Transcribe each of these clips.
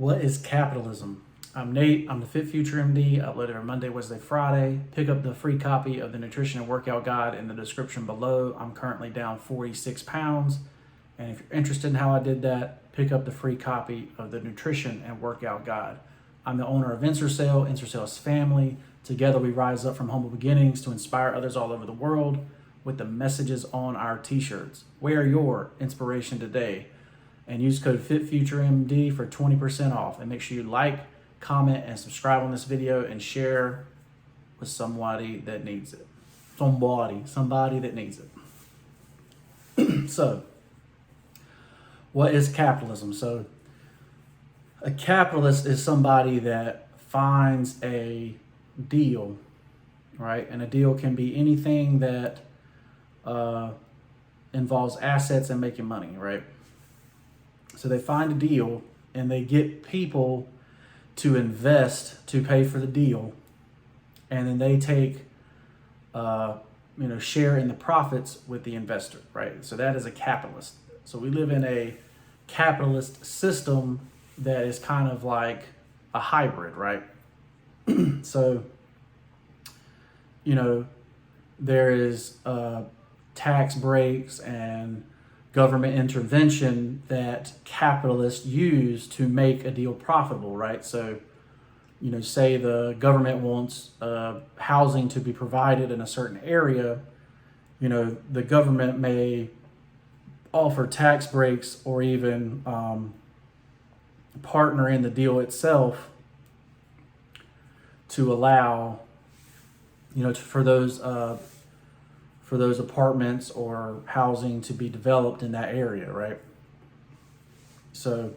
What is capitalism? I'm Nate. I'm the FitFutureMD. Upload every Monday, Wednesday, Friday. Pick up the free copy of the nutrition and workout guide in the description below. I'm currently down 46 pounds. And if you're interested in how I did that, pick up the free copy of the nutrition and workout guide. I'm the owner of Ensorsale, Ensorsale's family. Together we rise up from humble beginnings to inspire others all over the world with the messages on our t-shirts. Wear your inspiration today and use code FitFutureMD for 20% off. And make sure you like, comment, and subscribe on this video and share with somebody that needs it. Somebody that needs it. So, what is capitalism? So, a capitalist is somebody that finds a deal, right? And a deal can be anything that involves assets and making money, right? So they find a deal and they get people to invest to pay for the deal, and then they take share in the profits with the investor, right? So that is a capitalist. So we live in a capitalist system that is kind of like a hybrid, right? So, there is tax breaks and government intervention that capitalists use to make a deal profitable, right? So, say the government wants housing to be provided in a certain area, the government may offer tax breaks or even partner in the deal itself to allow, for those apartments or housing to be developed in that area, right? So,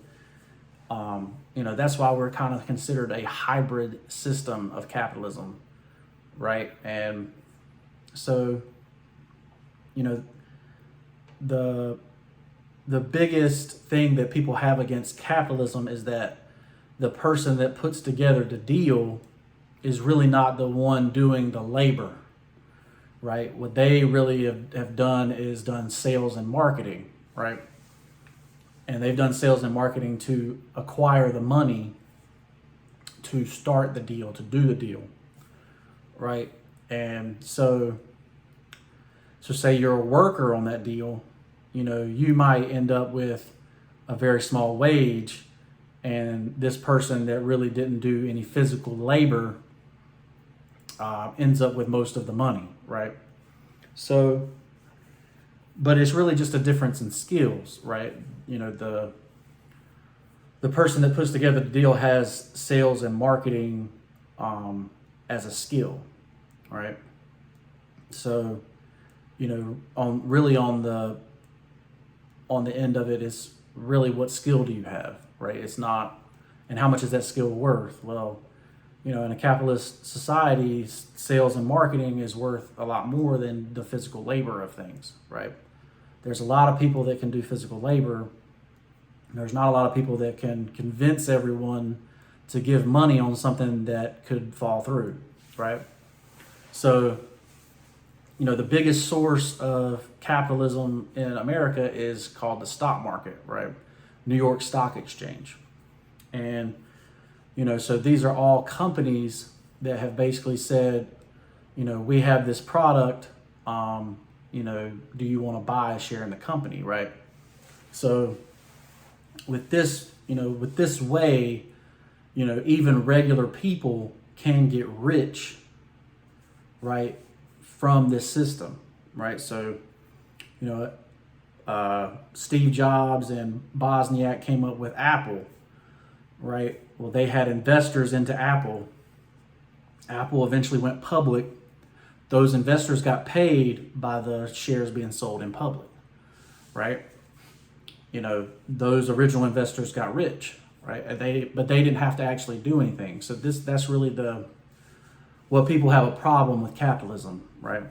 that's why we're kind of considered a hybrid system of capitalism, right? And so, the biggest thing that people have against capitalism is that the person that puts together the deal is really not the one doing the labor, right? What they really have done is done sales and marketing, right? And they've done sales and marketing to acquire the money to start the deal, to do the deal, right? And so say you're a worker on that deal, you might end up with a very small wage, and this person that really didn't do any physical labor ends up with most of the money, right? So, but it's really just a difference in skills, right? The person that puts together the deal has sales and marketing as a skill, right? So, on the end of it is really what skill do you have, right? It's not, and how much is that skill worth? Well, in a capitalist society, sales and marketing is worth a lot more than the physical labor of things, right? There's a lot of people that can do physical labor. There's not a lot of people that can convince everyone to give money on something that could fall through, right? So, the biggest source of capitalism in America is called the stock market, right? New York Stock Exchange. And, so these are all companies that have basically said, we have this product, do you want to buy a share in the company, right? So with this way, even regular people can get rich, right, from this system, right? So, Steve Jobs and Wozniak came up with Apple, right? Well, they had investors into Apple. Apple eventually went public. Those investors got paid by the shares being sold in public, right? Those original investors got rich, right? But they didn't have to actually do anything. So that's really what people have a problem with capitalism, right?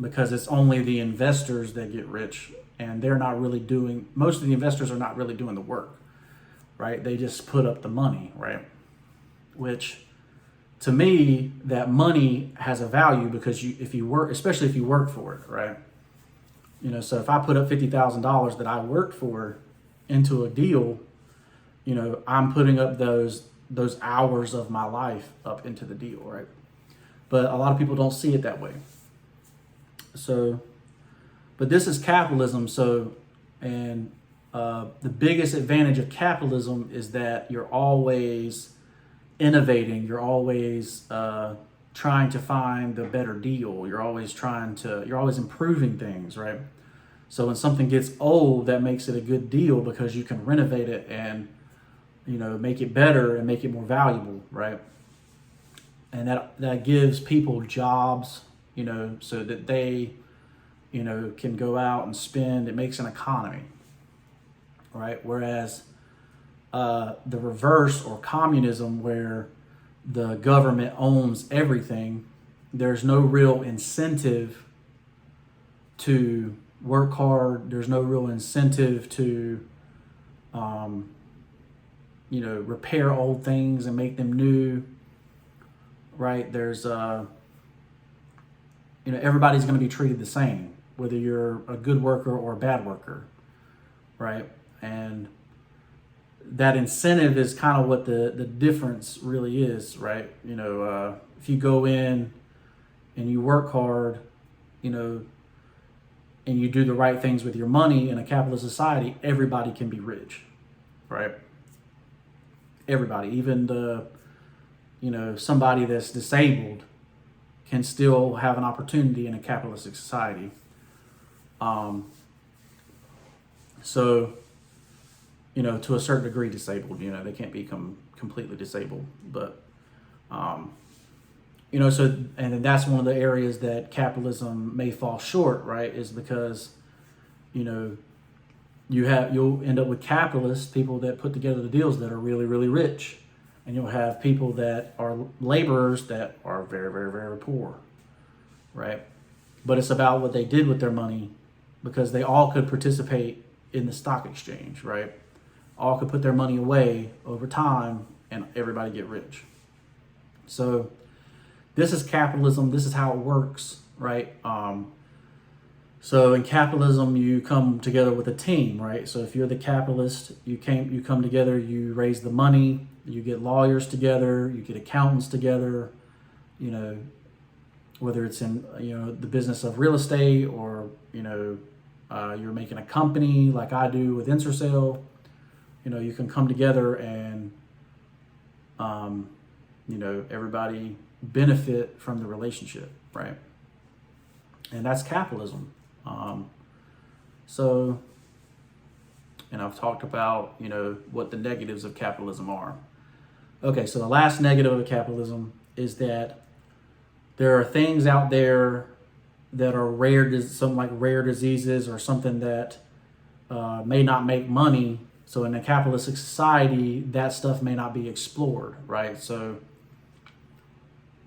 Because it's only the investors that get rich, and most of the investors are not really doing the work, right? They just put up the money, right? Which, to me, that money has a value because if you work, especially if you work for it, right? So if I put up $50,000 that I worked for into a deal, I'm putting up those hours of my life up into the deal, right? But a lot of people don't see it that way. So, but this is capitalism. So, and the biggest advantage of capitalism is that you're always innovating. You're always trying to find the better deal. You're always improving things, right? So when something gets old, that makes it a good deal because you can renovate it and, make it better and make it more valuable, right? And that gives people jobs, so that they, can go out and spend. It makes an economy, right? Whereas the reverse, or communism, where the government owns everything, there's no real incentive to work hard. There's no real incentive to, repair old things and make them new, right? There's, everybody's going to be treated the same, whether you're a good worker or a bad worker, right? And that incentive is kind of what the difference really is, right? If you go in and you work hard, and you do the right things with your money in a capitalist society, everybody can be rich, right? Everybody, even somebody that's disabled can still have an opportunity in a capitalistic society. So, to a certain degree disabled, they can't become completely disabled, but, and that's one of the areas that capitalism may fall short, right? Is because, you'll end up with capitalists, people that put together the deals that are really, really rich. And you'll have people that are laborers that are very, very, very poor, right? But it's about what they did with their money, because they all could participate in the stock exchange, right? All could put their money away over time and everybody get rich. So this is capitalism. This is how it works, right? So in capitalism, you come together with a team, right? So if you're the capitalist, you come together, you raise the money, you get lawyers together, you get accountants together, whether it's in, the business of real estate, or, you're making a company like I do with Ensorsale, you can come together and, everybody benefit from the relationship, right? And that's capitalism. And I've talked about, what the negatives of capitalism are. Okay, so the last negative of capitalism is that there are things out there that are something like rare diseases, or something that may not make money. So in a capitalistic society, that stuff may not be explored, right? So,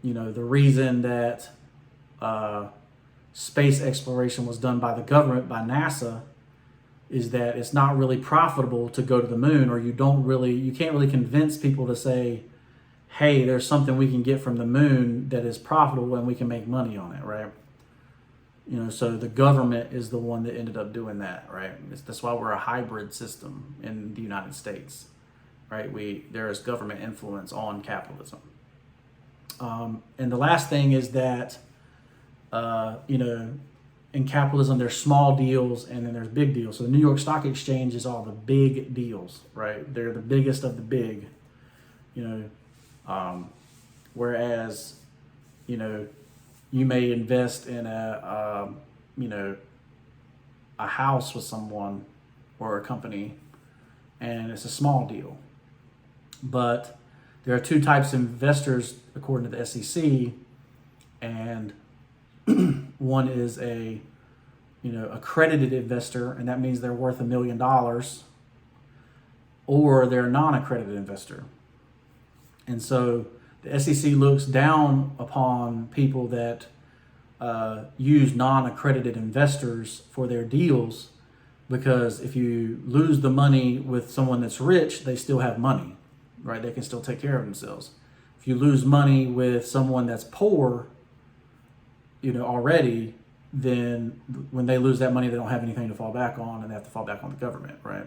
the reason that space exploration was done by the government, by NASA, is that it's not really profitable to go to the moon, or you can't really convince people to say, hey, there's something we can get from the moon that is profitable and we can make money on it, right? So the government is the one that ended up doing that, right? That's why we're a hybrid system in the United States, right? There is government influence on capitalism. And the last thing is that, in capitalism, there's small deals and then there's big deals. So the New York Stock Exchange is all the big deals, right? They're the biggest of the big, whereas, you may invest in a house with someone or a company, and it's a small deal. But there are two types of investors according to the SEC, and one is a accredited investor, and that means they're worth $1 million, or they're a non-accredited investor. And so the SEC looks down upon people that use non-accredited investors for their deals, because if you lose the money with someone that's rich, they still have money, right? They can still take care of themselves. If you lose money with someone that's poor, already, then when they lose that money, they don't have anything to fall back on, and they have to fall back on the government, right?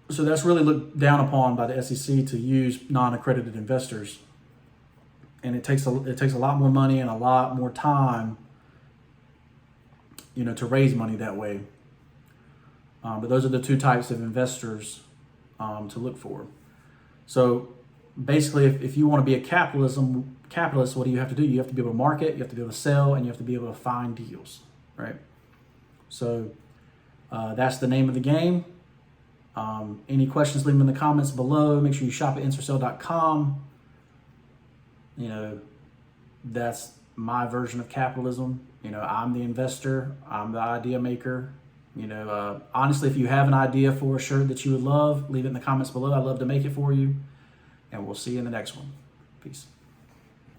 So that's really looked down upon by the SEC to use non-accredited investors, and it takes a lot more money and a lot more time, to raise money that way. But those are the two types of investors to look for. So basically, if you want to be a capitalist, what do you have to do? You have to be able to market, you have to be able to sell, and you have to be able to find deals, right? So that's the name of the game. Any questions, leave them in the comments below. Make sure you shop at Ensorsale.com. That's my version of capitalism. I'm the investor. I'm the idea maker. Honestly, if you have an idea for a shirt that you would love, leave it in the comments below. I'd love to make it for you. And we'll see you in the next one. Peace.